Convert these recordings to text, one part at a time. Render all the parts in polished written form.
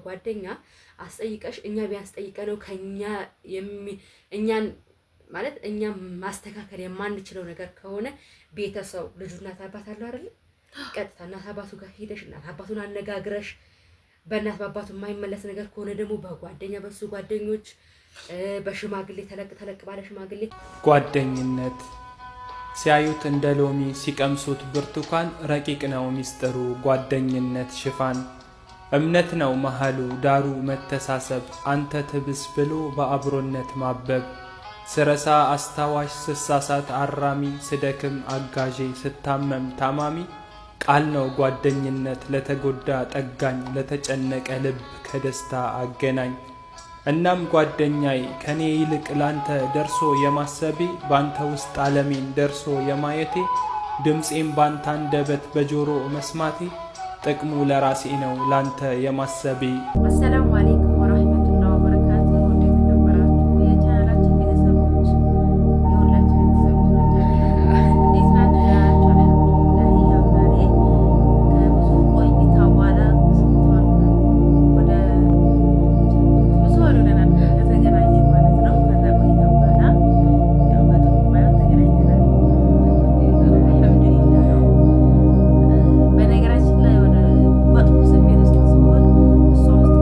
በጓደኛ አስጠይቀሽ እኛ ቢያንስ ጠይቀነው ከኛ እኛን ማለት እኛ ማስተካከል የማንችለው ነገር ከሆነ ቤተሰብ ልጁና አባት አለው አይደል ቀጥታ እናት አባቱ ጋር ሄደሽ እናት አባቱን አነጋግረሽ በእናት በአባቱ የማይመለስ ነገር ከሆነ ደግሞ በጓደኛ በሱ ጓደኞች በሽማግሌ ተለቅ ባለ ሽማግሌ ጓደኝነት ሲያዩት እንደ ሎሚ ሲቀምሱት ብርቱካን ረቂቅ ነው ሚስጥሩ ጓደኝነት ሽፋን እምነት ነው መሃሉ ዳሩ መተሳሰብ አንተ ትብስ ብሎ በአብሮነት ማበብ ስረሳ አስታዋሽ ስሳሳት አራሚ ስደክም አጋዤ ስታመም ታማሚ ቃል ነው ጓደኝነት ለተጎዳ ጠጋኝ ለተጨነቀ ልብ ከደስታ አገናኝ እናም ጓደኛዬ ከኔ ይልቅ ላንተ ደርሶ የማሰቤ ባንተ ውስጥ ዓለሜን ደርሶ የማየቴ ድምጼም ባንተ አንደበት በጆሮ መስማቴ ጥቅሙ ለራሴ ነው ላንተ የማሰቤ። አሰላሙ አለይኩም ወራህመቱላሂ ወበረካቱሁ። እንዴት ተከበራችሁ የቻናላችን ቤተሰቦች የሁላችን ቤተሰቦች ናችሁ? እንዴት ናችሁ? አልሐምዱሊላህ ያባሬ ከብዙ ቆይታ በኋላ ወደ ብዙ ወደናል ከተገናኘን ማለት ነው። ከዛ ቆይታ በኋላ ያው በጥሩ ባይሆን ተገናኝተናል። አልሐምዱሊላህ ነው። በነገራችን ላይ ወደ መጥፎ ስሜት ውስጥ ሲሆን እሷ ውስጥ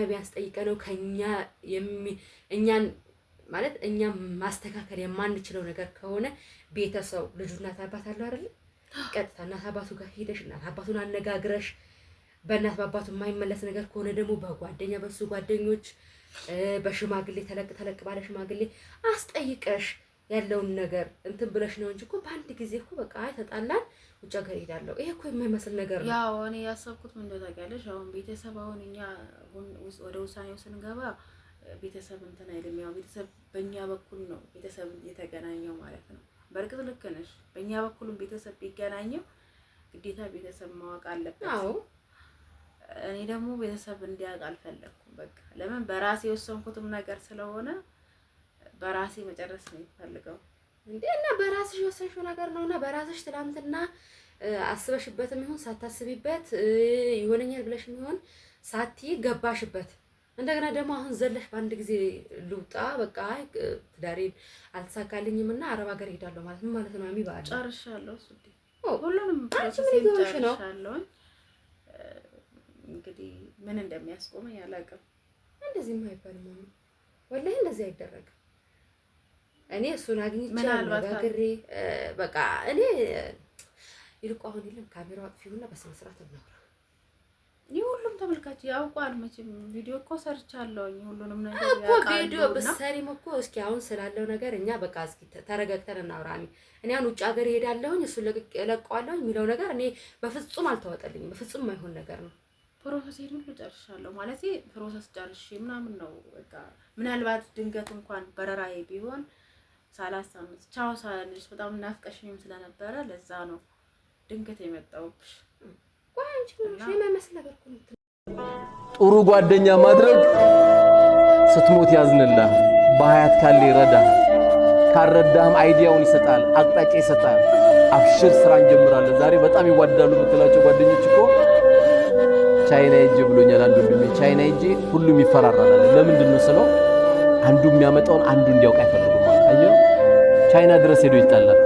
ቢያንስ ጠይቀነው እኛን ማለት እኛ ማስተካከል የማንችለው ነገር ከሆነ ቤተሰብ ልጁ እናት አባት አለው አይደል? ቀጥታ እናት አባቱ ጋር ሄደሽ እናት አባቱን አነጋግረሽ በእናት በአባቱ የማይመለስ ነገር ከሆነ ደግሞ በጓደኛ በሱ ጓደኞች በሽማግሌ ተለቅ ባለ ሽማግሌ አስጠይቀሽ ያለውን ነገር እንትን ብለሽ ነው እንጂ እኮ በአንድ ጊዜ እኮ በቃ አይ ተጣላን ውጭ ሀገር ሄዳለሁ ይሄ እኮ የማይመስል ነገር ነው። ያው እኔ ያሰብኩት ምን እንደታውቂያለሽ፣ አሁን ቤተሰብ አሁን እኛ ወደ ውሳኔው ስንገባ ቤተሰብ እንትን አይልም። ያው ቤተሰብ በእኛ በኩል ነው ቤተሰብ የተገናኘው ማለት ነው። በእርግጥ ልክ ነሽ። በእኛ በኩልም ቤተሰብ ቢገናኘው ግዴታ ቤተሰብ ማወቅ አለበት። አዎ እኔ ደግሞ ቤተሰብ እንዲያውቅ አልፈለኩም። በቃ ለምን በራሴ የወሰንኩትም ነገር ስለሆነ በራሴ መጨረስ ነው የምፈልገው። እና በራስሽ የወሰንሽው ነገር ነውና በራስሽ ትላንትና አስበሽበትም ይሁን ሳታስቢበት ይሆነኛል ብለሽም ይሁን ሳትይ ገባሽበት። እንደገና ደግሞ አሁን ዘለሽ በአንድ ጊዜ ልውጣ በቃ ትዳሬን አልተሳካልኝም እና አረብ ሀገር ሄዳለሁ ማለት ምን ማለት ነው? አሚባል ጨርሻለሁ። ሱዲ ሁሉንም ፕሮሰስ ጨርሻለሁ። እንግዲህ ምን እንደሚያስቆመኝ አላውቅም። እንደዚህ አይባልም ወላሂ፣ እንደዚህ አይደረግም። እኔ እሱን አግኝቼ አነጋግሬ በቃ እኔ ይልቁ አሁን የለም ካሜራው አጥፊውና በስነ ስርዓት ነው። ሁሉም ተመልካች ያውቃል መቼም ቪዲዮ እኮ ሰርቻለሁ። ሁሉንም ነገር ያውቃል እኮ ቪዲዮ በሰሪም እኮ እስኪ አሁን ስላለው ነገር እኛ በቃ እስኪ ተረጋግተን እናውራኒ። እኔ አሁን ውጭ ሀገር እሄዳለሁኝ እሱን ለቀዋለሁ የሚለው ነገር እኔ በፍጹም አልተዋጠልኝም። በፍጹም የማይሆን ነገር ነው። ፕሮሰስ ሁሉ ጨርሻለሁ ማለት ፕሮሰስ ጨርሼ ምናምን ነው በቃ ምናልባት ድንገት እንኳን በረራዬ ቢሆን ሳላሳምስ ቻው ሳልልሽ በጣም ናፍቀሽኝም ስለነበረ ለዛ ነው ድንገት የመጣሁብሽ። ጥሩ ጓደኛ ማድረግ ስትሞት ያዝንልህ፣ በሀያት ካለ ይረዳህ፣ ካረዳህም አይዲያውን ይሰጣል፣ አቅጣጫ ይሰጣል። አብሽር ስራ እንጀምራለን። ዛሬ በጣም ይዋደዳሉ የምትላቸው ጓደኞች እኮ ቻይና ሂጅ ብሎኛል አንዱ ወንድሜ። ቻይና ሂጅ ሁሉም ይፈራራላል። ለምንድን ነው ስለው አንዱ የሚያመጣውን አንዱ እንዲያውቅ አይፈልጉም። አየው ቻይና ድረስ ሄዶ ይጣላል።